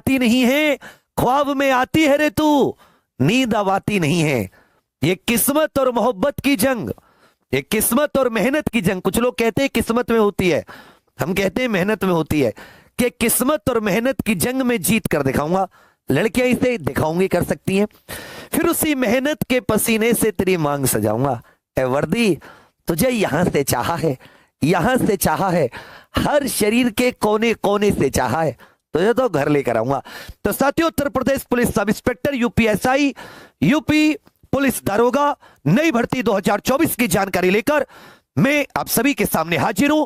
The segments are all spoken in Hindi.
आती नहीं है, ख्वाब में आती है रे तू, नींद अब आती नहीं है। ये किस्मत और मोहब्बत की जंग, ये किस्मत और मेहनत की जंग। कुछ लोग कहते हैं किस्मत में होती है, हम कहते हैं मेहनत में होती है। कि किस्मत और मेहनत की जंग में जीत कर दिखाऊंगा। लड़कियां इसे दिखाऊंगी, कर सकती हैं। फिर उसी मेहनत के पसीने से तेरी मांग सजाऊंगा। ए वर्दी, तुझे यहां से चाहा है, यहां से चाहा है, हर शरीर के कोने कोने से चाहा है, तुझे तो घर लेकर आऊंगा। तो साथियों, Uttar Pradesh police sub inspector, UPSI, UP police दारोगा नई भर्ती 2024 की जानकारी लेकर मैं आप सभी के सामने हाजिर हूं।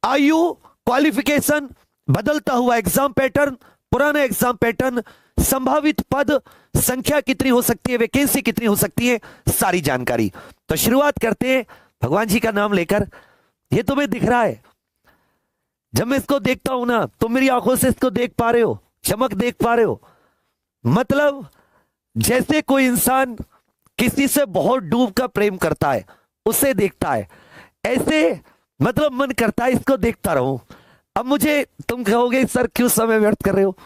आयु, क्वालिफिकेशन, बदलता हुआ एग्जाम पैटर्न, पुराना एग्जाम पैटर्न, संभावित पद संख्या कितनी हो सकती है, वैकेंसी कितनी हो सकती है, सारी जानकारी। तो शुरुआत करते हैं भगवान जी का नाम लेकर। ये तुम्हें दिख रहा है, जब मैं इसको देखता हूं ना, तुम मेरी आंखों से इसको देख पा रहे हो, चमक देख पा रहे हो। मतलब जैसे कोई इंसान किसी से बहुत डूब कर प्रेम करता है, उसे देखता है, ऐसे मतलब मन करता है इसको देखता रहूं। अब मुझे तुम कहोगे सर क्यों समय व्यर्थ कर रहे हो,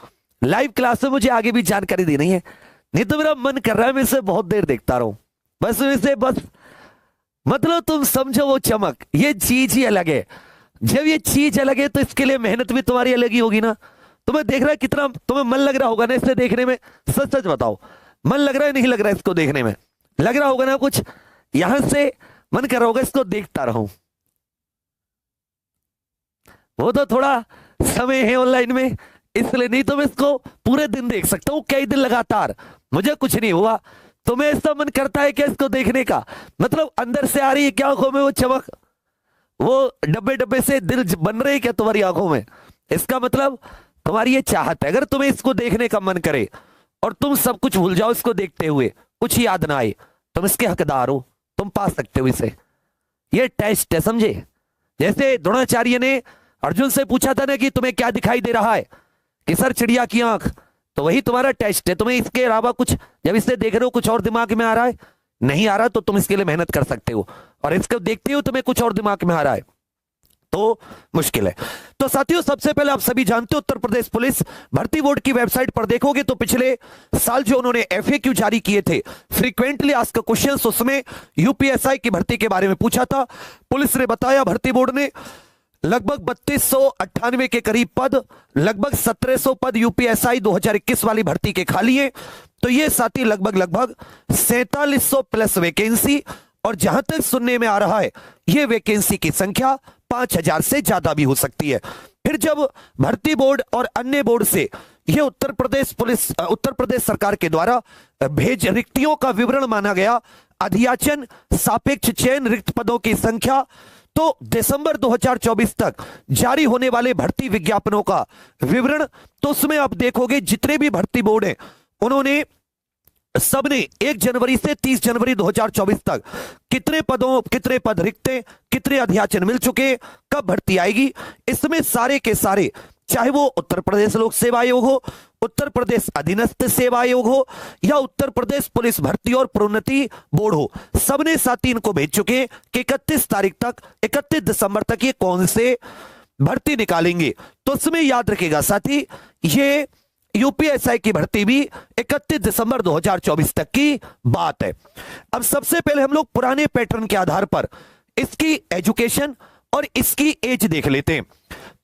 लाइव क्लास में मुझे आगे भी जानकारी देनी है, नहीं तो मेरा मन कर रहा है मैं इसे बहुत देर देखता रहूं। बस इसे बस मतलब तुम समझो वो चमक, ये चीज ही अलग है। जब ये चीज अलग है तो इसके लिए मेहनत भी तुम्हारी अलग ही होगी ना। तुम्हें देख रहा है कितना तुम्हें मन लग रहा होगा ना इसे देखने में, सच सच बताओ, मन लग रहा है नहीं लग रहा है इसको देखने में? लग रहा होगा ना कुछ, यहां से मन कर रहा होगा इसको देखता रहूं। वो तो थोड़ा समय है ऑनलाइन में, इसलिए, नहीं तो मैं इसको पूरे दिन देख सकता हूं, कई दिन लगातार, मुझे कुछ नहीं हुआ। तुम्हें ऐसा मन करता है क्या इसको देखने का? मतलब अंदर से आ रही है क्या आंखों में वो चमक, वो डब्बे डब्बे से दिल बन रहे क्या तुम्हारी आंखों में? इसका मतलब तुम्हारी ये चाहत है। अगर तुम्हें इसको देखने का मन करे और तुम सब कुछ भूल जाओ इसको देखते हुए, कुछ याद ना आए, तुम इसके हकदार हो, तुम पा सकते हो इसे। ये टेस्ट है, समझे? जैसे द्रोणाचार्य ने अर्जुन से पूछा था ना कि तुम्हें क्या दिखाई दे रहा है, कि सर चिड़िया की आंख, तो वही तुम्हारा टेस्ट है। तुम्हें इसके अलावा कुछ, जब इसे देख रहे हो कुछ और दिमाग में आ रहा है, नहीं आ रहा, तो तुम इसके लिए मेहनत कर सकते हो, और इसको देखते हो तुम्हें कुछ और दिमाग में आ रहा है तो मुश्किल है। तो साथियों, सबसे पहले आप सभी जानते हो उत्तर प्रदेश पुलिस भर्ती बोर्ड की वेबसाइट पर देखोगे तो पिछले साल जो उन्होंने एफएक्यू जारी किए थे, फ्रीक्वेंटली आस्क्ड क्वेश्चंस, उसमें यूपीएसआई की भर्ती के बारे में पूछा था। पुलिस ने बताया भर्ती बोर्ड ने लगभग 3298 के करीब पद, लगभग 1700 पद यूपीएसआई 2021 वाली भर्ती के खाली है। तो ये साथी लगभग 4700 प्लस वैकेंसी, और जहां तक सुनने में आ रहा है ये वैकेंसी की संख्या 5000 से ज्यादा भी हो सकती है। फिर जब भर्ती बोर्ड और अन्य बोर्ड से ये उत्तर प्रदेश सरकार के द्वारा भेज रिक्तियों का विवरण माना गया, अध्याचन, सापेक्ष चयन, रिक्त पदों की संख्या, तो दिसंबर 2024 तक जारी होने वाले भर्ती विज्ञापनों का विवरण, तो उसमें आप देखोगे जितने भी भर्ती बोर्ड हैं उन्होंने सबने 1 जनवरी से 30 जनवरी 2024 तक कितने पद रिक्त हैं, कितने अध्याचन मिल चुके, कब भर्ती आएगी, इसमें सारे के सारे, चाहे वो उत्तर प्रदेश लोक सेवा आयोग हो, उत्तर प्रदेश अधीनस्थ सेवा आयोग हो, या उत्तर प्रदेश पुलिस भर्ती और प्रोन्नति बोर्ड हो, सबने साथ ही इनको भेज चुके हैं कि 31 दिसंबर तक ये कौन से भर्ती निकालेंगे। तो उसमें याद रखेगा साथी, ये यूपीएसआई की भर्ती भी 31 दिसंबर 2024 तक की बात है। अब सबसे पहले हम लोग पुराने पैटर्न के आधार पर इसकी एजुकेशन और इसकी एज देख लेते हैं।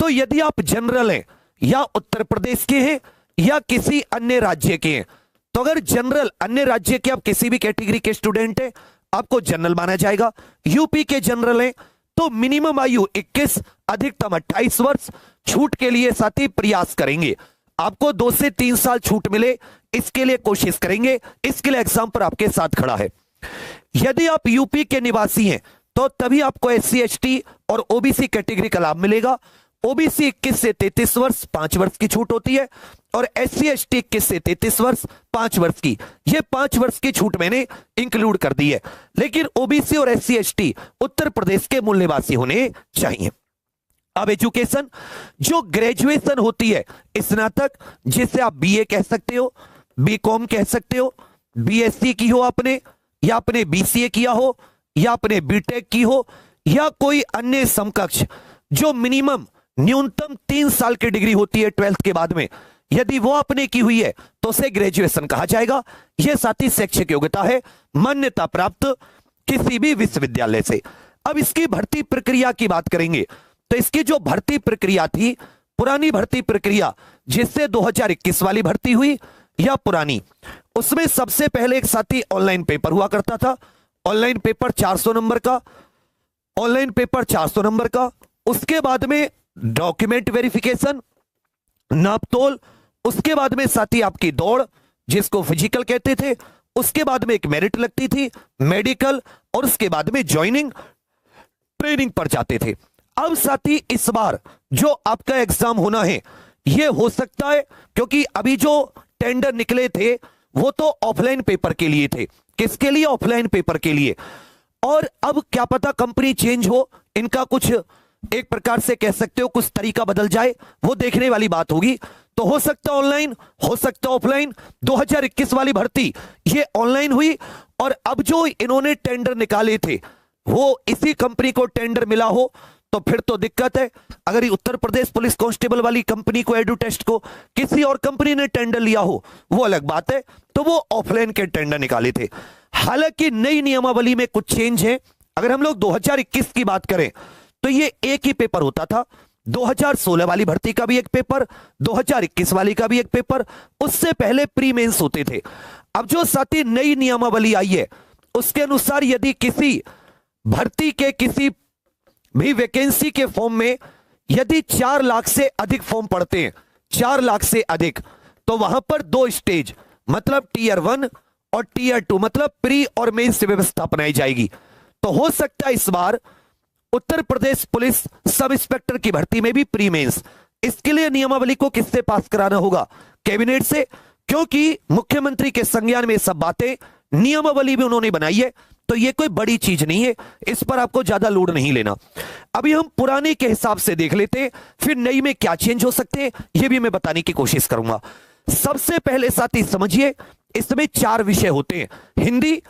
तो यदि आप जनरल हैं, या उत्तर प्रदेश के हैं, या किसी अन्य राज्य के हैं, तो अगर जनरल अन्य राज्य के आप किसी भी कैटेगरी के स्टूडेंट हैं, आपको जनरल माना जाएगा। यूपी के जनरल हैं तो मिनिमम आयु 21, अधिकतम 28 वर्ष। छूट के लिए साथी प्रयास करेंगे, आपको 2 से 3 साल छूट मिले, इसके लिए कोशिश करेंगे, इसके लिए एग्जाम पर आपके साथ खड़ा है। यदि आप यूपी के निवासी हैं तो तभी आपको एससी एसटी और ओबीसी कैटेगरी का लाभ मिलेगा। ओबीसी 21 से 33 वर्ष 5 वर्ष की छूट होती है, और एससी एसटी 21 से 33 वर्ष 5 वर्ष की, ये 5 वर्ष की छूट मैंने इंक्लूड कर दी है। लेकिन ओबीसी और एससी एसटी उत्तर प्रदेश के मूल निवासी होने चाहिए। अब एजुकेशन, जो ग्रेजुएशन होती है, स्नातक, जिसे आप बीए कह सकते हो, बीकॉम कह सकते हो, बीएससी की हो आपने, या आपने बीसीए किया हो, या आपने बीटेक की हो, या कोई अन्य समकक्ष, जो मिनिमम न्यूनतम 3 साल की डिग्री होती है 12th के बाद में, यदि वो आपने की हुई है तो उसे ग्रेजुएशन कहा जाएगा। यह साथी शैक्षिक योग्यता है मान्यता प्राप्त किसी भी विश्वविद्यालय से। अब इसकी भर्ती प्रक्रिया की बात करेंगे तो इसकी जो भर्ती प्रक्रिया थी, पुरानी भर्ती प्रक्रिया जिससे 2021 वाली भर्ती हुई या पुरानी, उसमें सबसे पहले एक साथी ऑनलाइन पेपर हुआ करता था। ऑनलाइन पेपर 400 नंबर का, ऑनलाइन पेपर 400 नंबर का। उसके बाद में डॉक्यूमेंट वेरिफिकेशन, नापतोल, उसके बाद में साथी आपकी दौड़ जिसको फिजिकल कहते थे, उसके बाद में एक मेरिट लगती थी मेडिकल, और उसके बाद में ज्वाइनिंग ट्रेनिंग पर जाते थे। अब साथी इस बार जो आपका एग्जाम होना है यह हो सकता है, क्योंकि अभी जो टेंडर निकले थे वो तो ऑफलाइन पेपर के लिए थे। किसके लिए? ऑफलाइन पेपर के लिए। और अब क्या पता कंपनी चेंज हो, इनका कुछ एक प्रकार से कह सकते हो कुछ तरीका बदल जाए, वो देखने वाली बात होगी। तो हो सकता ऑनलाइन, हो सकता ऑफलाइन। 2021 वाली भर्ती ये ऑनलाइन हुई, और अब जो इन्होंने टेंडर निकाले थे वो इसी कंपनी को टेंडर मिला हो तो फिर तो दिक्कत है। अगर ये उत्तर प्रदेश पुलिस कांस्टेबल वाली कंपनी को, एडू टेस्ट को किसी और कंपनी ने टेंडर लिया हो वो अलग बात है, तो वो ऑफलाइन के टेंडर निकाले थे। हालांकि नई नियमावली में कुछ चेंज है। अगर हम लोग 2021 की बात करें तो ये एक ही पेपर होता था। 2016 वाली भर्ती का भी एक पेपर, 2021 वाली का भी एक पेपर, उससे पहले प्री मेंस होते थे। अब जो साथी नई नियमावली आई है उसके अनुसार यदि किसी भर्ती के किसी भी वैकेंसी के फॉर्म में यदि 4 लाख से अधिक फॉर्म पड़ते हैं, 4 लाख से अधिक, तो वहां पर 2 स्टेज मतलब टीयर 1 और टीयर 2 मतलब प्री और मेंस व्यवस्था अपनाई जाएगी। तो हो सकता है इस बार उत्तर प्रदेश पुलिस सब इंस्पेक्टर की भर्ती में भी प्री मेंस। इसके लिए नियमावली को किससे पास कराना होगा? कैबिनेट से, क्योंकि मुख्यमंत्री के संज्ञान में सब बातें नियमावली भी उन्होंने बनाई है, तो ये कोई बड़ी चीज नहीं है, इस पर आपको ज्यादा लोड नहीं लेना। अभी हम पुराने के हिसाब से देख लेते हैं, फिर नई में क्या चेंज हो सकते हैं ये भी मैं बताने की कोशिश करूंगा। सबसे पहले साथी समझिए, इसमें 4 विषय होते हैं। हिंदी,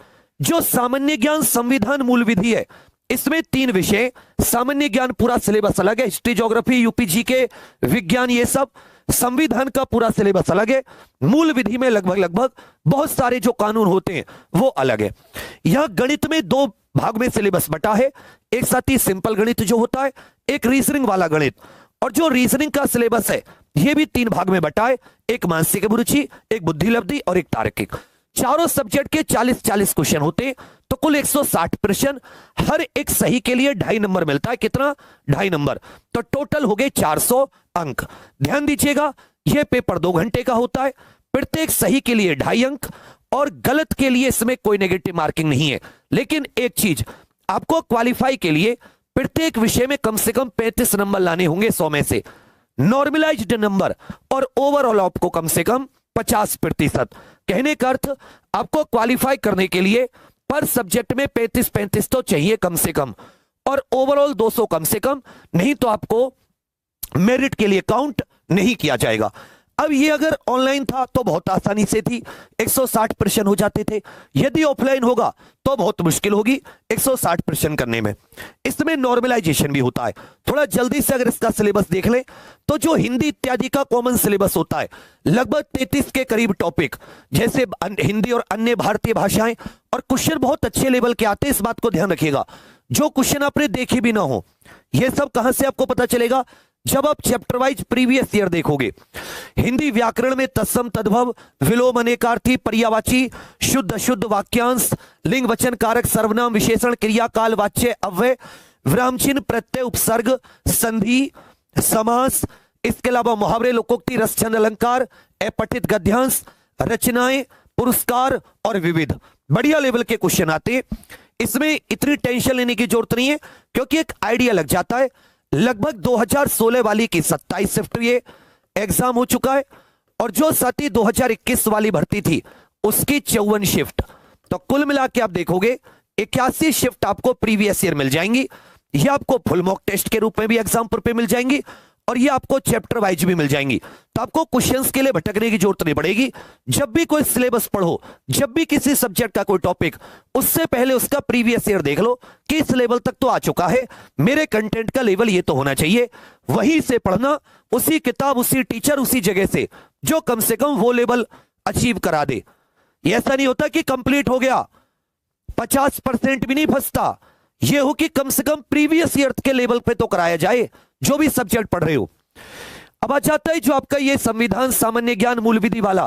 जो सामान्य ज्ञान, संविधान, मूल विधि है, इसमें 3 विषय। सामान्य ज्ञान पूरा सिलेबस अलग है, हिस्ट्री, ज्योग्राफी, यूपी जीके, विज्ञान, ये सब। संविधान का पूरा सिलेबस अलग है। मूल विधि में लगभग बहुत सारे जो कानून होते हैं वो अलग है। यह गणित में 2 भाग में सिलेबस बटा है। एक साथी सिंपल गणित जो होता है, एक रीजनिंग वाला गणित। और जो रीजनिंग का सिलेबस है यह भी 3 भाग में बटा है, एक मानसिक अभिरुचि, एक बुद्धि लब्धि और एक तार्किक। चारों सब्जेक्ट के 40-40 क्वेश्चन होते हैं, तो कुल 160 प्रश्न। हर एक सही के लिए 2.5 नंबर मिलता है। कितना? 2.5 नंबर। तो टोटल हो गए 400 अंक। ध्यान दीजिएगा, यह पेपर 2 घंटे का होता है। प्रत्येक सही के लिए 2.5 अंक और गलत के लिए इसमें कोई नेगेटिव मार्किंग नहीं है। लेकिन एक चीज, आपको क्वालिफाई के लिए प्रत्येक विषय में कम से कम 35 नंबर लाने होंगे 100 में से, नॉर्मलाइज्ड नंबर, और ओवरऑल आपको कम से कम 50%। कहने का अर्थ, आपको क्वालिफाई करने के लिए पर सब्जेक्ट में 35-35 तो चाहिए कम से कम, और ओवरऑल 200 कम से कम, नहीं तो आपको मेरिट के लिए काउंट नहीं किया जाएगा। अब ये अगर ऑनलाइन था तो बहुत आसानी से थी, 160 प्रश्न हो जाते थे। यदि ऑफलाइन होगा तो बहुत मुश्किल होगी 160 प्रश्न करने में। इसमें नॉर्मलाइजेशन भी होता है। थोड़ा जल्दी से अगर इसका सिलेबस देख ले तो जो हिंदी इत्यादि का कॉमन सिलेबस होता है, लगभग 33 के करीब टॉपिक, जैसे हिंदी और अन्य भारतीय भाषाएं, और क्वेश्चन बहुत अच्छे लेवल के आते हैं। इस बात को ध्यान रखिएगा, जो क्वेश्चन आपने देखे भी ना हो, यह सब कहां से आपको पता चलेगा? जब आप चैप्टर वाइज प्रीवियस ईयर देखोगे। हिंदी व्याकरण में तत्सम, तद्भव, विलोम, अनेकार्थी, पर्यायवाची, शुद्ध अशुद्ध, वाक्यांश, लिंग, वचन, कारक, सर्वनाम, विशेषण, क्रिया, काल, वाच्य, अव्यय, विराम चिन्ह, प्रत्यय, उपसर्ग, संधि, समास, इसके अलावा मुहावरे, लोकोक्ति, रस, छंद, अलंकार, अपठित गद्यांश, रचनाएं, पुरस्कार और विविध। बढ़िया लेवल के क्वेश्चन आते। इसमें इतनी टेंशन लेने की जरूरत नहीं है, क्योंकि एक आइडिया लग जाता है। लगभग 2016 वाली की 27 शिफ्ट ये एग्जाम हो चुका है, और जो साथी 2021 वाली भर्ती थी उसकी 54 शिफ्ट। तो कुल मिला के आप देखोगे 81 शिफ्ट आपको प्रीवियस ईयर मिल जाएंगी। ये आपको फुल मॉक टेस्ट के रूप में भी एग्जाम पर पे मिल जाएंगी, और ये आपको चैप्टर वाइज भी मिल जाएंगी, तो आपको क्वेश्चंस के लिए भटकने की जरूरत नहीं पड़ेगी। जब भी कोई सिलेबस पढ़ो, जब भी किसी सब्जेक्ट का कोई टॉपिक, उससे पहले उसका प्रीवियस ईयर देख लो कि इस लेवल तक तो आ चुका है, मेरे कंटेंट का लेवल ये तो होना चाहिए। वहीं से पढ़ना, उसी किताब, उसी टीचर, उसी जगह से, जो कम से कम वो लेवल अचीव करा दे। ऐसा नहीं होता कि कंप्लीट हो गया, 50% भी नहीं फंसता। ये हो कि कम से कम प्रीवियस ईयर के लेवल पे तो कराया जाए जो भी सब्जेक्ट पढ़ रहे हो। अब आ जाता है जो आपका ये संविधान सामान्य ज्ञान मूल विधि वाला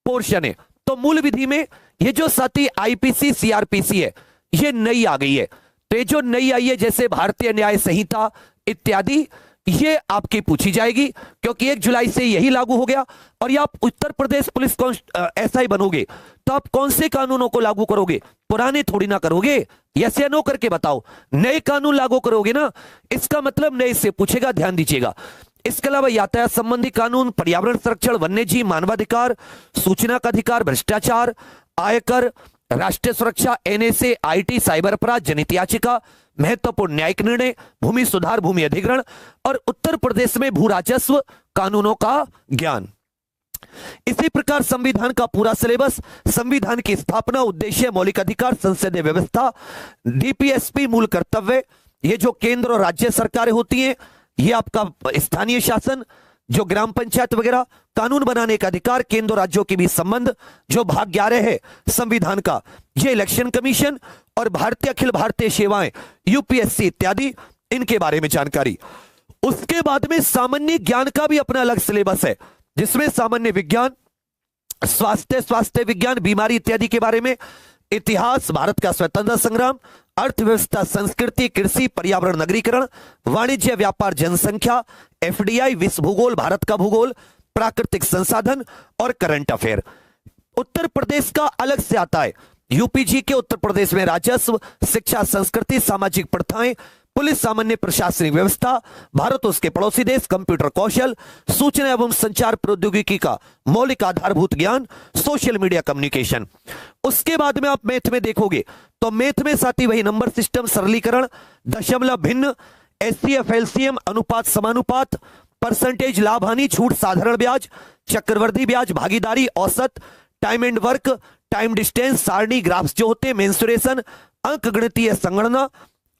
पोर्शन है। तो मूल विधि में ये जो साथी आईपीसी सीआरपीसी है, ये नई आ गई है। तो ये जो नई आई है, जैसे भारतीय न्याय संहिता इत्यादि, ये आपकी पूछी जाएगी, क्योंकि 1 जुलाई से यही लागू हो गया। और ये आप उत्तर प्रदेश पुलिस एसआई बनोगे तो आप कौन से कानूनों को लागू करोगे? पुराने थोड़ी ना करोगे। यस या नो करके बताओ, नए कानून लागू करोगे ना, इसका मतलब नए से पूछेगा, ध्यान दीजिएगा। इसके अलावा यातायात संबंधी कानून, पर्यावरण संरक्षण, वन्य जीव, मानवाधिकार, सूचना का अधिकार, भ्रष्टाचार, आयकर, राष्ट्रीय सुरक्षा, एनएसए, आईटी, साइबर अपराध, जनहित याचिका, महत्वपूर्ण न्यायिक निर्णय, भूमि सुधार, भूमि अधिग्रहण और उत्तर प्रदेश में भू राजस्व कानूनों का ज्ञान। इसी प्रकार संविधान का पूरा सिलेबस, संविधान की स्थापना, उद्देश्य, मौलिक अधिकार, संसदीय व्यवस्था, डीपीएसपी, मूल कर्तव्य, ये जो केंद्र और राज्य सरकारें होती हैं, ये आपका स्थानीय शासन, जो ग्राम पंचायत वगैरह, कानून बनाने का अधिकार, केंद्र राज्यों के बीच संबंध, जो भाग 11 है संविधान का, ये इलेक्शन कमीशन और भारतीय अखिल भारतीय सेवाएं यूपीएससी इत्यादि, इनके बारे में जानकारी। उसके बाद में सामान्य ज्ञान का भी अपना अलग सिलेबस है, जिसमें सामान्य विज्ञान, स्वास्थ्य विज्ञान, बीमारी इत्यादि के बारे में, इतिहास, भारत का स्वतंत्रता संग्राम, अर्थव्यवस्था, संस्कृति, कृषि, पर्यावरण, नगरीकरण, वाणिज्य, व्यापार, जनसंख्या, एफडीआई, विश्व भूगोल, भारत का भूगोल, प्राकृतिक संसाधन और करंट अफेयर। उत्तर प्रदेश का अलग से आता है, यूपीजी के उत्तर प्रदेश में राजस्व, शिक्षा, संस्कृति, सामाजिक प्रथाएं, पुलिस, सामान्य प्रशासनिक व्यवस्था, भारत उसके पड़ोसी देश, कंप्यूटर कौशल, सूचना एवं संचार प्रौद्योगिकी का मौलिक आधारभूत ज्ञान, सोशल मीडिया कम्युनिकेशन। उसके बाद में आप मैथ में देखोगे तो मैथ में साथी वही नंबर सिस्टम, सरलीकरण, दशमलव, भिन्न, एचसीएफ, एलसीएम, अनुपात, समानुपात, परसेंटेज, लाभ हानि, छूट, साधारण ब्याज, चक्रवर्ती ब्याज, भागीदारी, औसत, time and work, time distance, सारणी, ग्राफ्स जो होते हैं, मेंसुरेशन, अंक गणितीय संगणना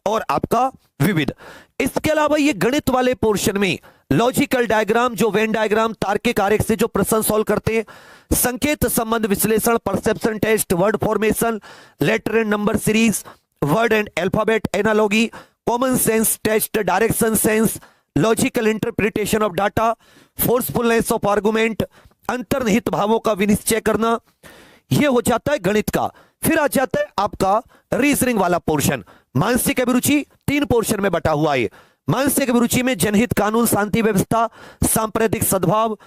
और आपका विविध। इसके अलावा ये गणित वाले पोर्शन में लॉजिकल डायग्राम, जो वेन डायग्राम, तार्किक आरेख से जो प्रश्न सॉल्व करते हैं, संकेत संबंध विश्लेषण, perception test, word formation, letter and number series, word and alphabet analogy, common sense test, direction sense, logical interpretation of data, forcefulness of argument, अंतर्निहित भावों का विनिश्चय करना, यह हो जाता है गणित का। फिर आ जाता है आपका रीजनिंग वाला पोर्शन। मानसिक अभिरुचि 3 पोर्शन में बटा हुआ है। मानसिक अभिरुचि में जनहित, कानून, शांति व्यवस्था, सांप्रदायिक सद्भाव,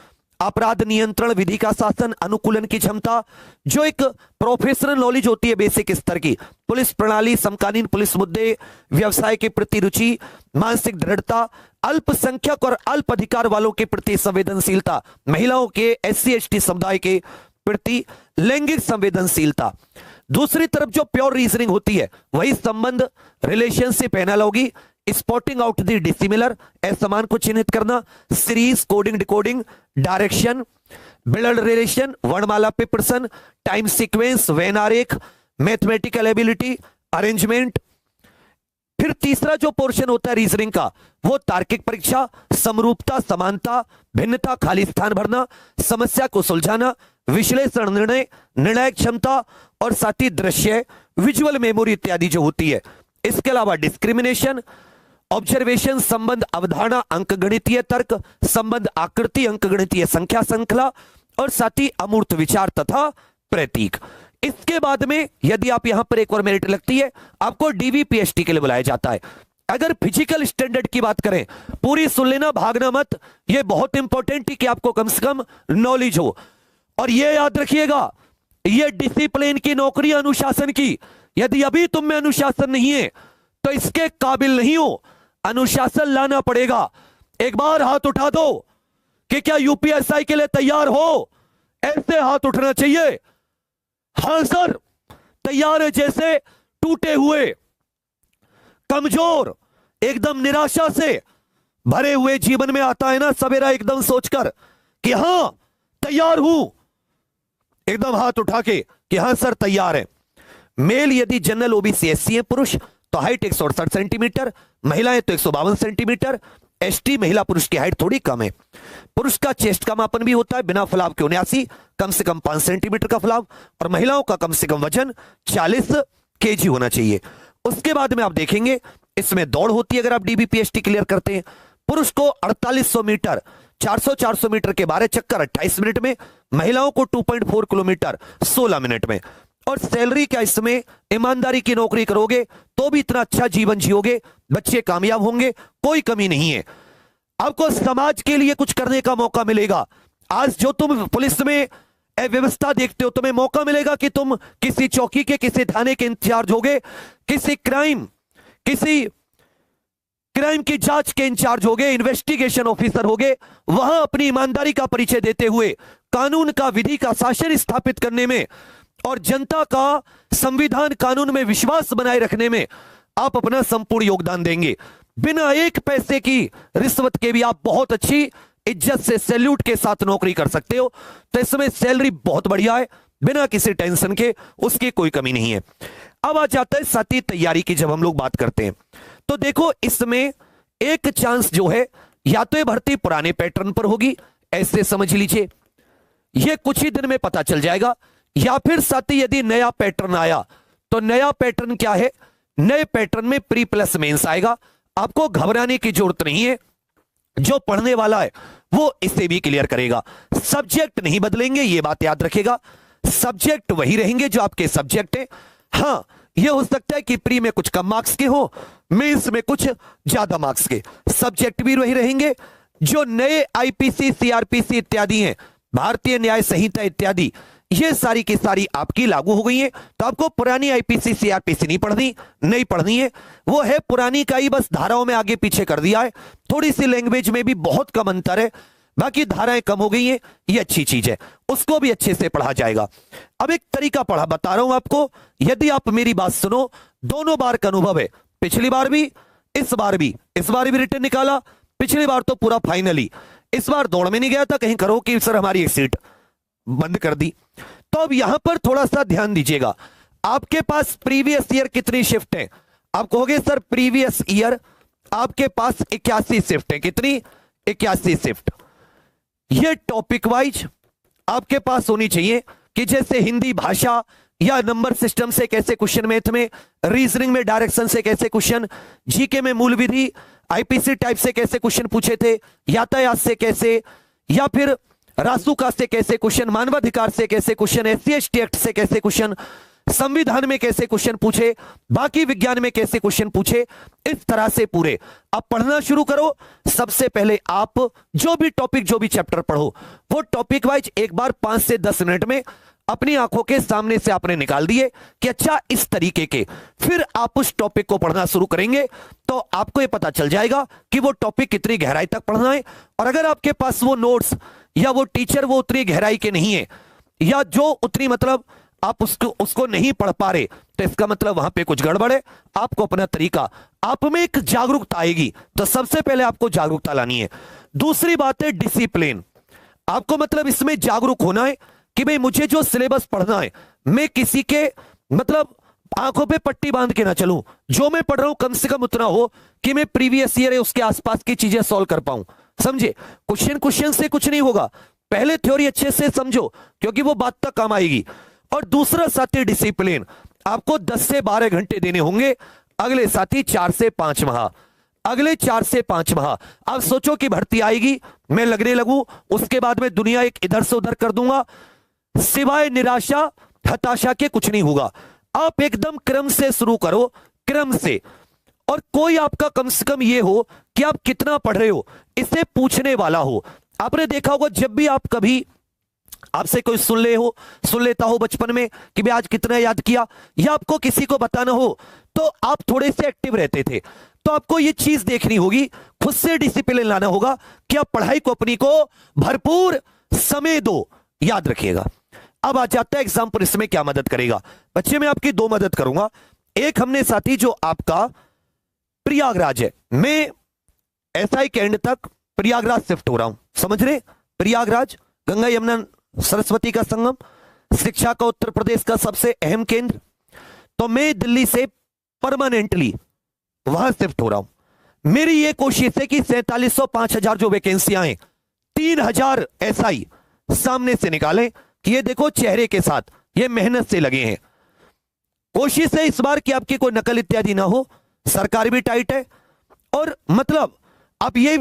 अपराध नियंत्रण, विधि का शासन, अनुकूलन की क्षमता, जो एक प्रोफेशनल नॉलेज होती है बेसिक स्तर की, पुलिस प्रणाली, समकालीन पुलिस मुद्दे, व्यवसाय के प्रति रुचि, मानसिक दृढ़ता, अल्पसंख्यक और अल्प अधिकार वालों के प्रति संवेदनशीलता, महिलाओं के, एससी एसटी समुदाय के प्रति लैंगिक संवेदनशीलता। दूसरी तरफ जो प्योर रीजनिंग होती है वही संबंध, relationship, analogy, spotting out the dissimilar, असमान को चिन्हित करना, series, coding, decoding, direction, blood relation, वर्णमाला पे प्रश्न, टाइम सीक्वेंस, वेन आरेख, मैथमेटिकल एबिलिटी, अरेंजमेंट। फिर तीसरा जो पोर्शन होता है रीजनिंग का, वो तार्किक परीक्षा, समरूपता, समानता, भिन्नता, खाली स्थान भरना, समस्या को सुलझाना, विश्लेषण, निर्णय, निर्णायक क्षमता और साथ ही दृश्य, विजुअल मेमोरी इत्यादि जो होती है। इसके अलावा डिस्क्रिमिनेशन, ऑब्जर्वेशन, संबंध, अवधारणा, अंकगणितीय तर्क, संबंध, आकृति, अंकगणितीय संख्या श्रृंखला और साथ ही अमूर्त विचार तथा प्रतीक। इसके बाद में यदि आप यहां पर एक और मेरिट लगती है, आपको डीवीपीएसटी के लिए बुलाया जाता है। अगर फिजिकल स्टैंडर्ड की बात करें, पूरी सुन लेना, भागना मत, यह बहुत इंपॉर्टेंट है कि आपको कम से कम नॉलेज हो। और यह याद रखिएगा, यह डिसिप्लिन की नौकरी, अनुशासन की। यदि अभी तुम में अनुशासन नहीं है तो इसके काबिल नहीं हो, अनुशासन लाना पड़ेगा। एक बार हाथ उठा दो कि क्या यूपीएसआई के लिए तैयार हो, ऐसे हाथ उठना चाहिए। हां सर, तैयार है, जैसे टूटे हुए, कमजोर, एकदम निराशा से भरे हुए जीवन में आता है ना सवेरा एकदम सोचकर कि हां तैयार हूं, एकदम हाथ उठा के कि हां सर तैयार है। मेल यदि जनरल ओबीसी एससी है पुरुष तो हाइट 168 सेंटीमीटर, महिलाएं तो 152 सेंटीमीटर। एसटी महिला पुरुष की हाइट थोड़ी कम है। पुरुष का चेस्ट का मापन भी होता है बिना फलाव के 79, कम से कम 5 सेंटीमीटर का फलाव, और महिलाओं का कम से कम वजन 40 केजी होना चाहिए। उसके बाद में आप देखेंगे इसमें दौड़ होती है अगर आप डीबीपीएसटी क्लियर करते हैं। पुरुष को 4800 मीटर 400 मीटर के 12 चक्कर 28 मिनट में, महिलाओं को 2.4 किलोमीटर 16 मिनट में। और सैलरी क्या, इसमें ईमानदारी की नौकरी करोगे तो भी इतना अच्छा जीवन जियोगे, बच्चे कामयाब होंगे, कोई कमी नहीं है। आपको समाज के लिए कुछ करने का मौका मिलेगा। आज जो तुम पुलिस में व्यवस्था देखते हो, तुम्हें मौका मिलेगा कि तुम किसी चौकी के किसी थाने के इंचार्ज होगे, किसी क्राइम की जांच के इंचार्ज होगे, इन्वेस्टिगेशन ऑफिसर होगे। वहां अपनी ईमानदारी का परिचय देते हुए कानून का, विधि का शासन स्थापित करने में और जनता का संविधान कानून में विश्वास बनाए रखने में आप अपना संपूर्ण योगदान देंगे। बिना एक पैसे की रिश्वत के भी आप बहुत अच्छी इज्जत से सैल्यूट के साथ नौकरी कर सकते हो। तो इसमें सैलरी बहुत बढ़िया है, बिना किसी टेंशन के, उसकी कोई कमी नहीं है। अब आ जाता है साथी तैयारी की। जब हम लोग बात करते हैं तो देखो इसमें एक चांस जो है, या तो ये भर्ती पुराने पैटर्न पर होगी, ऐसे समझ लीजिए, ये कुछ ही दिन में पता चल जाएगा, या फिर साथी यदि नया पैटर्न आया तो नया पैटर्न क्या है, नए पैटर्न में प्री प्लस मेंस आएगा। आपको घबराने की जरूरत नहीं है, जो पढ़ने वाला है वो इसे भी क्लियर करेगा। सब्जेक्ट नहीं बदलेंगे, ये बात याद रखेगा, सब्जेक्ट वही रहेंगे जो आपके सब्जेक्ट है। हां, यह हो सकता है कि प्री में कुछ कम मार्क्स के हो, मेंस में कुछ ज्यादा मार्क्स के, सब्जेक्ट भी वही रहेंगे। जो नए आईपीसी, सीआरपीसी इत्यादि हैं, भारतीय न्याय संहिता इत्यादि, ये सारी की सारी आपकी लागू हो गई है। तो आपको पुरानी आईपीसी, सीआरपीसी नहीं पढ़नी है, वो है पुरानी का ही, बस धाराओं में आगे पीछे कर दिया है। थोड़ी सी लैंग्वेज में भी बहुत कम अंतर है, बाकी धाराएं कम हो गई हैं, ये अच्छी चीज है, उसको भी अच्छे से पढ़ा जाएगा। अब एक तरीका पढ़ा बता रहा हूं आपको, यदि आप मेरी बात सुनो, दोनों बार का अनुभव है, पिछली बार भी इस बार भी रिटर्न निकाला, पिछली बार तो पूरा फाइनली, इस बार दौड़ में नहीं गया था कहीं करो कि सर हमारी एक सीट बंद कर दी। तो अब यहां पर थोड़ा सा ध्यान दीजिएगा, आपके पास प्रीवियस ईयर कितनी शिफ्ट है, आप कहोगे सर प्रीवियस ईयर आपके पास 81 शिफ्ट है, कितनी, 81 शिफ्ट। ये टॉपिक वाइज आपके पास होनी चाहिए कि जैसे हिंदी भाषा या नंबर सिस्टम से कैसे क्वेश्चन, मैथ में, रीजनिंग में डायरेक्शन से कैसे क्वेश्चन, जीके में मूल विधि, आईपीसी टाइप से कैसे क्वेश्चन पूछे थे, यातायात से कैसे, या फिर रासुका से कैसे क्वेश्चन, मानवाधिकार से कैसे क्वेश्चन, एससी एसटी एक्ट से कैसे क्वेश्चन, संविधान में कैसे क्वेश्चन पूछे, बाकी विज्ञान में कैसे क्वेश्चन पूछे, इस तरह से पूरे आप पढ़ना शुरू करो। सबसे पहले आप जो भी टॉपिक, जो भी चैप्टर पढ़ो, वो टॉपिक वाइज एक बार 5 से 10 मिनट में अपनी आंखों के सामने से आपने निकाल दिए कि अच्छा इस तरीके के, फिर आप उस टॉपिक को पढ़ना शुरू करेंगे तो आपको यह पता चल जाएगा कि वो टॉपिक कितनी गहराई तक पढ़ना है। और अगर आपके पास वो नोट्स या वो टीचर वो उतनी गहराई के नहीं है, या जो उतनी मतलब आप उसको नहीं पढ़ पा रहे, तो इसका मतलब वहां पे कुछ गड़बड़ है। आपको अपना तरीका, आप में एक जागरूकता आएगी, तो सबसे पहले आपको जागरूकता लानी है। दूसरी बात है डिसिप्लिन, आपको मतलब इसमें जागरूक होना है कि भाई मुझे जो सिलेबस पढ़ना है, मैं किसी के मतलब आंखों पे पट्टी बांध के ना चलूं, जो मैं पढ़ रहा हूं कम से कम उतना हो कि मैं प्रीवियस ईयर है उसके आसपास की चीजें सॉल्व कर पाऊं। समझे, क्वेश्चन से कुछ नहीं होगा, पहले थ्योरी अच्छे से समझो क्योंकि वो बात तक काम आएगी। और दूसरा साथी डिसिप्लिन, आपको 10 से 12 घंटे देने होंगे, अगले साथी 4 से 5 माह, अगले 4 से 5 माह। आप सोचो कि भर्ती आएगी, मैं लगने लगूं, उसके बाद में दुनिया एक इधर से उधर कर दूंगा, सिवाय निराशा हताशा के कुछ नहीं होगा। आप एकदम क्रम से शुरू करो, क्रम से, और कोई आपका कम से कम ये हो कि आप कितना पढ़ रहे हो इसे पूछने वाला हो। आपने देखा होगा जब भी आप कभी आपसे कोई सुन लेता हो बचपन में कि भाई आज कितना याद किया, या आपको किसी को बताना हो, तो आप थोड़े से एक्टिव रहते थे। तो आपको ये चीज देखनी होगी, खुद से डिसिप्लिन लाना होगा कि आप पढ़ाई को अपनी को भरपूर समय दो। याद रखिएगा। अब आ जाता है एग्जाम्पल, इसमें क्या मदद करेगा बच्चे, मैं आपकी 2 मदद करूंगा। एक हमने साथी जो आपका प्रयागराज है, मैं एसआई के एंड तक प्रयागराज शिफ्ट हो रहा हूं, समझ रहे? प्रयागराज गंगा यमुना सरस्वती का संगम, शिक्षा का उत्तर प्रदेश का सबसे अहम केंद्र। तो मैं दिल्ली से परमानेंटली वहां शिफ्ट हो रहा हूं। मेरी ये कोशिश है कि 4700 5000 जो वैकेंसियां हैं 3000 एसआई सामने से निकालें कि ये देखो चेहरे के साथ ये मेहनत से लगे हैं। कोशिश है इस बार कि आपकी कोई नकल इत्यादि ना हो। सरकार भी टाइट है और मतलब आप ये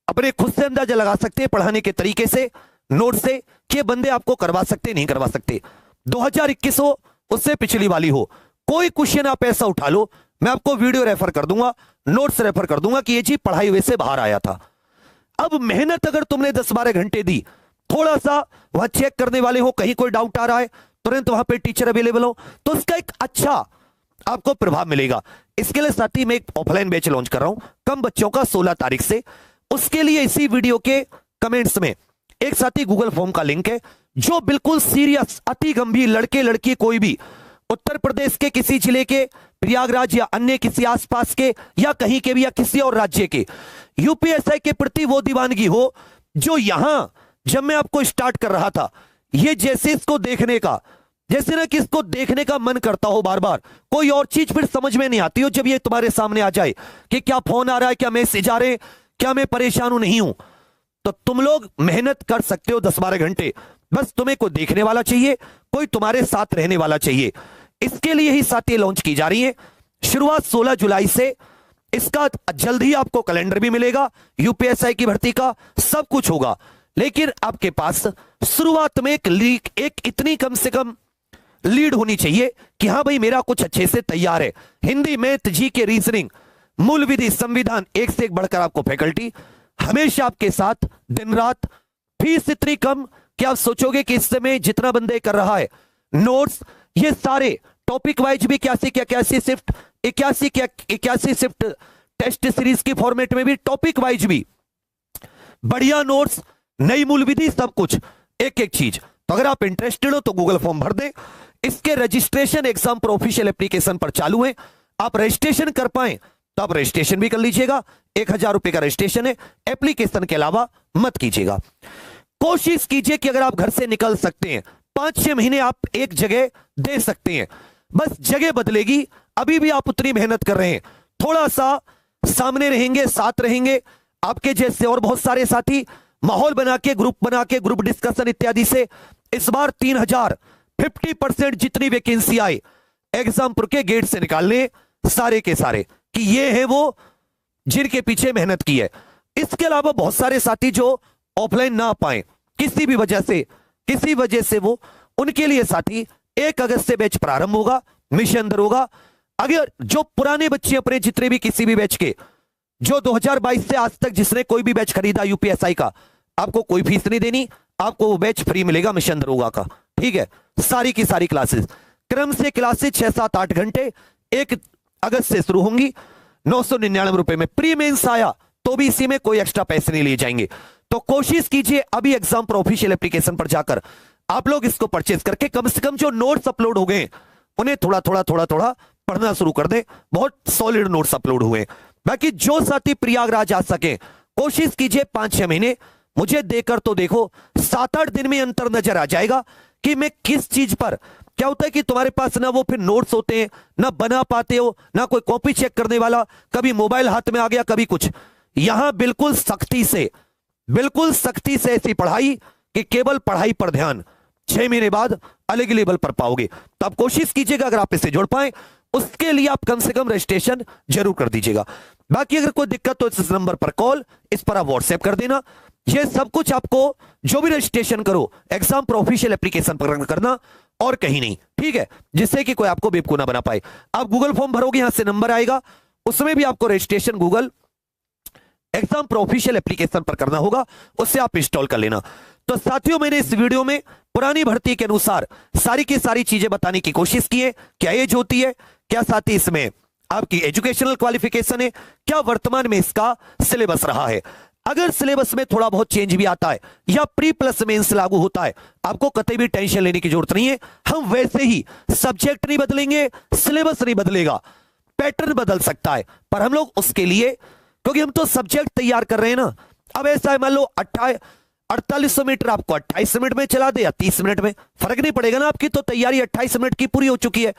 अपने खुद से अंदाजा लगा सकते हैं पढ़ाने के तरीके से, नोट से, कि ये बंदे आपको करवा सकते नहीं करवा सकते। 2021 हो उससे पिछली वाली हो, कोई क्वेश्चन आप ऐसा उठा लो, मैं आपको वीडियो रेफर कर दूंगा, नोट्स रेफर कर दूंगा कि ये चीज पढ़ाई हुए से बाहर आया था। अब मेहनत अगर तुमने 10-12 घंटे दी, थोड़ा सा वहां चेक करने वाले हो, कहीं कोई डाउट आ रहा है तुरंत वहां पे टीचर अवेलेबल हो, तो उसका एक अच्छा आपको प्रभाव मिलेगा। इसके लिए साथी मैं एक ऑफलाइन बैच लॉन्च कर रहा हूं कम बच्चों का 16 तारीख से। उसके लिए इसी वीडियो के कमेंट्स में एक साथी गूगल फॉर्म का लिंक है, जो बिल्कुल सीरियस अति गंभीर लड़के लड़की कोई भी उत्तर प्रदेश के किसी जिले के, प्रयागराज या अन्य किसी आसपास के या कहीं के भी या किसी और राज्य के यूपीएसआई के प्रति वो दीवानगी हो जो यहां जब मैं आपको स्टार्ट कर रहा था, ये जैसे इसको देखने का, जैसे ना कि इसको देखने का मन करता हो बार बार, कोई और चीज फिर समझ में नहीं आती हो जब ये तुम्हारे सामने आ जाए कि क्या फोन आ रहा है, क्या मैसेज आ रहे हैं, क्या मैं परेशान हूं नहीं हूं। तो तुम लोग मेहनत कर सकते हो 10-12 घंटे, बस तुम्हें कोई देखने वाला चाहिए, कोई तुम्हारे साथ रहने वाला चाहिए। इसके लिए ही साथी लॉन्च की जा रही है। शुरुआत 16 जुलाई से, इसका जल्द ही आपको कैलेंडर भी मिलेगा, यूपीएसआई की भर्ती का सब कुछ होगा। लेकिन आपके पास शुरुआत में एक इतनी कम से कम लीड होनी चाहिए कि हाँ भाई मेरा कुछ अच्छे से तैयार है। हिंदी, मैथ, जीके, रीजनिंग, मूल विधि, संविधान, एक से एक बढ़कर आपको फैकल्टी हमेशा आपके साथ दिन रात। फीस इतनी कम कि आप सोचोगे कि इस समय जितना बंदे कर रहा है, नोट्स ये सारे टॉपिक वाइज भी 81 शिफ्ट 81 शिफ्ट टेस्ट सीरीज की फॉर्मेट में भी टॉपिक वाइज भी बढ़िया नोट्स, नई मूल विधि, सब कुछ एक एक चीज। तो अगर आप इंटरेस्टेड हो तो गूगल फॉर्म भर दें। इसके रजिस्ट्रेशन एग्जाम पर ऑफिशियल एप्लीकेशन पर चालू है। आप रजिस्ट्रेशन कर पाए तो आप रजिस्ट्रेशन भी कर लीजिएगा, 1000 रुपए का रजिस्ट्रेशन है। एप्लीकेशन के अलावा मत कीजिएगा। कोशिश कीजिए कि अगर आप घर से निकल सकते हैं 5-6 महीने आप एक जगह दे सकते हैं, बस जगह बदलेगी। अभी भी आप उतनी मेहनत कर रहे हैं, थोड़ा सा सामने रहेंगे, साथ रहेंगे आपके जैसे और बहुत सारे साथी, माहौल बना के ग्रुप डिस्कशन इत्यादि से इस बार 3000 50% जितनी वैकेंसी आए एग्जामपुर के गेट से निकालने सारे के सारे, कि ये है वो जिनके पीछे मेहनत की है। इसके अलावा बहुत सारे साथी जो ऑफलाइन ना पाए किसी भी वजह से, किसी वजह से, वो उनके लिए साथी 1 अगस्त से बैच प्रारंभ होगा, मिशन दरोगा। अगर जो पुराने बच्चे अपने जितने भी किसी भी बैच के, जो 2022 से आज तक जिसने कोई भी बैच खरीदा यूपीएसआई का, आपको कोई फीस नहीं देनी, आपको वो बैच फ्री मिलेगा मिशन दरोगा का। ठीक है, सारी की सारी क्लासेस क्रम से क्लासेस 6-7-8 घंटे 1 अगस्त से शुरू होंगी। 999 रुपए में प्री मेंस आया तो भी इसी में कोई एक्स्ट्रा पैसे नहीं लिए जाएंगे। तो कोशिश कीजिए अभी एग्जाम पर ऑफिशियल एप्लीकेशन पर जाकर आप लोग इसको परचेज करके कम से कम जो नोट्स अपलोड हो गए उन्हें थोड़ा थोड़ा पढ़ना शुरू कर दें। बहुत सॉलिड नोट्स अपलोड हुए। बाकी जो साथी प्रयागराज आ सके कोशिश कीजिए 5-6 महीने मुझे देकर तो देखो, 7-8 दिन में अंतर नजर आ जाएगा कि मैं किस चीज पर। क्या होता है कि तुम्हारे पास ना वो फिर नोट्स होते हैं, ना बना पाते हो, ना कोई कॉपी चेक करने वाला, कभी मोबाइल हाथ में आ गया, कभी कुछ। यहां बिल्कुल सख्ती से ऐसी पढ़ाई कि केवल पढ़ाई पर ध्यान, 6 महीने बाद अलग लेवल पर पाओगे। तो आप कोशिश कीजिएगा अगर आप इसे जोड़ पाए, उसके लिए आप कम से कम रजिस्ट्रेशन जरूर कर दीजिएगा। बाकी अगर कोई दिक्कत हो इस नंबर पर कॉल, इस पर आप व्हाट्सएप कर देना। ये सब कुछ आपको जो भी रजिस्ट्रेशन करो एग्जाम पर ऑफिशियल एप्लीकेशन पर करना और कहीं नहीं, ठीक है, जिससे कि कोई आपको बेवकूफ ना बना पाए। आप गूगल फॉर्म भरोगे, यहां से नंबर आएगा, उसमें भी आपको रजिस्ट्रेशन गूगल एग्जाम पर ऑफिशियल एप्लीकेशन पर करना होगा, उससे आप इंस्टॉल कर लेना। तो साथियों, मैंने इस वीडियो में पुरानी भर्ती के अनुसार सारी की सारी चीजें बताने की कोशिश की है। क्या एज होती है, क्या साथी इसमें आपकी एजुकेशनल क्वालिफिकेशन है, क्या वर्तमान में इसका सिलेबस रहा है। अगर सिलेबस में थोड़ा बहुत चेंज भी आता है या प्री प्लस मेंस लागू होता है, आपको कतई भी टेंशन लेने की जरूरत नहीं है। हम वैसे ही, सब्जेक्ट नहीं बदलेंगे, सिलेबस नहीं बदलेगा, पैटर्न बदल सकता है, पर हम लोग उसके लिए क्योंकि हम तो सब्जेक्ट तैयार कर रहे हैं ना। अब ऐसा है, मान लो 4800 मीटर आपको 28 मिनट में चला दे या 30 मिनट में, फर्क नहीं पड़ेगा ना, आपकी तो तैयारी 28 मिनट की पूरी हो चुकी है।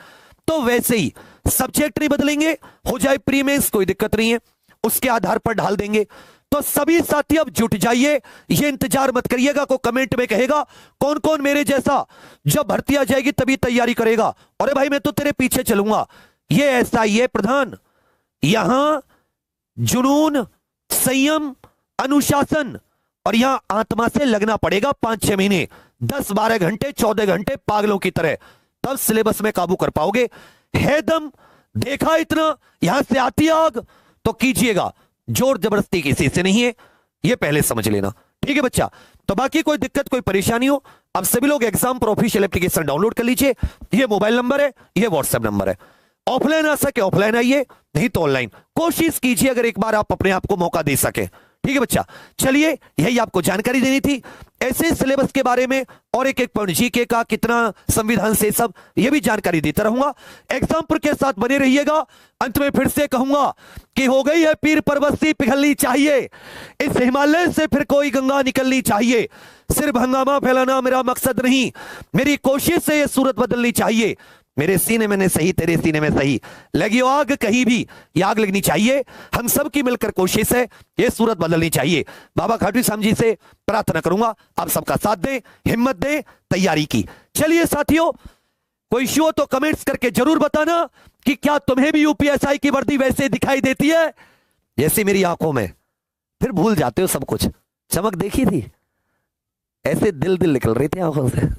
तो वैसे ही सब्जेक्ट नहीं बदलेंगे, हो जाए प्री मेंस कोई दिक्कत नहीं है, उसके आधार पर ढाल देंगे। तो सभी साथी अब जुट जाइए, ये इंतजार मत करिएगा को कमेंट में कहेगा कौन कौन मेरे जैसा जब भर्ती आ जाएगी तभी तैयारी करेगा, अरे भाई मैं तो तेरे पीछे चलूंगा। ये ऐसा ही है प्रधान, यहां जुनून, संयम, अनुशासन और यहां आत्मा से लगना पड़ेगा 5-6 महीने, 10-12 घंटे 14 घंटे पागलों की तरह, तब सिलेबस में काबू कर पाओगे। है दम, देखा इतना, यहां से आती आग तो कीजिएगा, जोर जबरदस्ती किसी से नहीं है, यह पहले समझ लेना, ठीक है बच्चा। तो बाकी कोई दिक्कत कोई परेशानी हो, अब सभी लोग एग्जाम पर ऑफिशियल एप्लीकेशन डाउनलोड कर लीजिए, यह मोबाइल नंबर है, यह व्हाट्सएप नंबर है। ऑफलाइन आ सके ऑफलाइन आइए, नहीं तो ऑनलाइन कोशिश कीजिए अगर एक बार आप अपने आप को मौका दे सके, ठीक है बच्चा। चलिए यही आपको जानकारी देनी थी ऐसे सिलेबस के बारे में, और एक पॉइंट जीके का कितना संविधान से सब ये भी जानकारी देता रहूंगा। एग्जाम्पल के साथ बने रहिएगा। अंत में फिर से कहूंगा कि हो गई है पीर परबस्ती पिघलनी चाहिए, इस हिमालय से फिर कोई गंगा निकलनी चाहिए, सिर्फ हंगामा फैलाना मेरा मकसद नहीं, मेरी कोशिश से यह सूरत बदलनी चाहिए। मेरे सीने में सही, तेरे सीने में सही, लगी आग कहीं भी ये आग लगनी चाहिए। हम सब की मिलकर कोशिश है ये सूरत बदलनी चाहिए। बाबा खाटू श्याम जी से प्रार्थना करूंगा आप सबका साथ दें, हिम्मत दें तैयारी की। चलिए साथियों, कोई इश्यू हो तो कमेंट्स करके जरूर बताना कि क्या तुम्हें भी यूपीएसआई की वर्दी वैसे दिखाई देती है जैसे मेरी आंखों में, फिर भूल जाते हो सब कुछ। चमक देखी थी, ऐसे दिल दिल निकल रही थी आंखों से।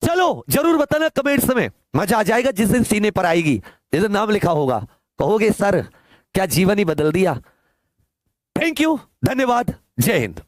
चलो जरूर बताना कमेंट्स में, मजा आ जाएगा जिस दिन सीने पर आएगी, जिस दिन नाम लिखा होगा, कहोगे सर क्या जीवन ही बदल दिया। थैंक यू, धन्यवाद, जय हिंद।